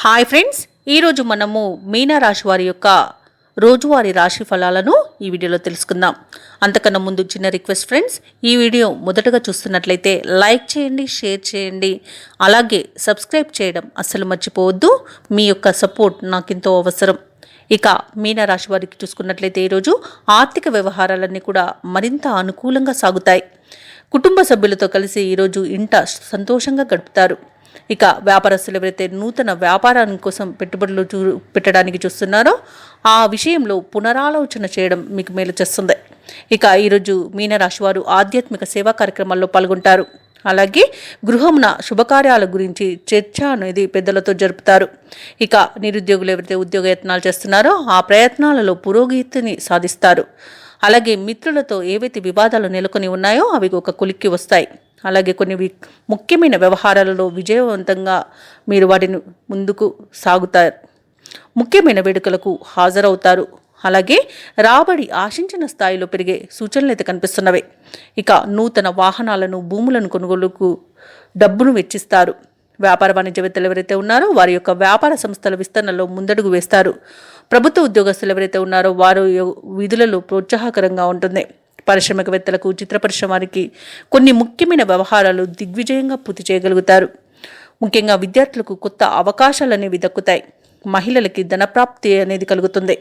Hi friends, ఈరోజు మనము మీనరాశి వారి యొక్క రోజువారీ రాశి ఫలాలను ఈ వీడియోలో తెలుసుకుందాం. అంతకన్నా ముందు చిన్న రిక్వెస్ట్ ఫ్రెండ్స్, ఈ వీడియో మొదటగా చూస్తున్నట్లయితే లైక్ చేయండి, షేర్ చేయండి, అలాగే సబ్స్క్రైబ్ చేయడం అస్సలు మర్చిపోవద్దు. మీ యొక్క సపోర్ట్ నాకు ఎంతో అవసరం. ఇక మీనరాశి వారికి చూసుకున్నట్లయితే ఈరోజు ఆర్థిక వ్యవహారాలన్నీ కూడా మరింత అనుకూలంగా సాగుతాయి. కుటుంబ సభ్యులతో కలిసి ఈరోజు ఇంట సంతోషంగా గడుపుతారు. ఇక వ్యాపారస్తులు ఎవరైతే నూతన వ్యాపారానికి కోసం పెట్టుబడులు పెట్టడానికి చూస్తున్నారో ఆ విషయంలో పునరాలోచన చేయడం మీకు మేలు చేస్తుంది. ఇక ఈరోజు మీనరాశి వారు ఆధ్యాత్మిక సేవా కార్యక్రమాల్లో పాల్గొంటారు. అలాగే గృహమున శుభకార్యాల గురించి చర్చ అనేది పెద్దలతో జరుపుతారు. ఇక నిరుద్యోగులు ఎవరైతే ఉద్యోగ యత్నాలు చేస్తున్నారో ఆ ప్రయత్నాలలో పురోగతిని సాధిస్తారు. అలాగే మిత్రులతో ఏవైతే వివాదాలు నెలకొని ఉన్నాయో అవి ఒక కొలిక్కి వస్తాయి. అలాగే కొన్ని ముఖ్యమైన వ్యవహారాలలో విజయవంతంగా మీరు వాటిని ముందుకు సాగుతారు. ముఖ్యమైన వేడుకలకు హాజరవుతారు. అలాగే రాబడి ఆశించిన స్థాయిలో పెరిగే సూచనలు అయితే కనిపిస్తున్నవి. ఇక నూతన వాహనాలను, భూములను కొనుగోలుకు డబ్బును వెచ్చిస్తారు. వ్యాపార వాణిజ్యవేత్తలు ఎవరైతే ఉన్నారో వారి యొక్క వ్యాపార సంస్థల విస్తరణలో ముందడుగు వేస్తారు. ప్రభుత్వ ఉద్యోగస్తులు ఎవరైతే ఉన్నారో వారు విధులలో ప్రోత్సాహకరంగా ఉంటుంది. పారిశ్రామికవేత్తలకు, చిత్ర పరిశ్రమ వారికి కొన్ని ముఖ్యమైన వ్యవహారాలు దిగ్విజయంగా పూర్తి చేయగలుగుతారు. ముఖ్యంగా విద్యార్థులకు కొత్త అవకాశాలు అనేవి దక్కుతాయి. మహిళలకి ధనప్రాప్తి అనేది కలుగుతుంది.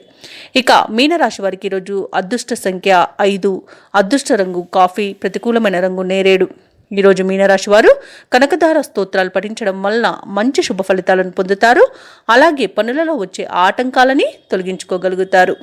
ఇక మీనరాశి వారికి ఈరోజు అదృష్ట సంఖ్య 5, అదృష్ట రంగు కాఫీ, ప్రతికూలమైన రంగు నేరేడు. ఈరోజు మీనరాశి వారు కనకదార స్తోత్రాలు పఠించడం వలన మంచి శుభ ఫలితాలను పొందుతారు. అలాగే పనులలో వచ్చే ఆటంకాలని తొలగించుకోగలుగుతారు.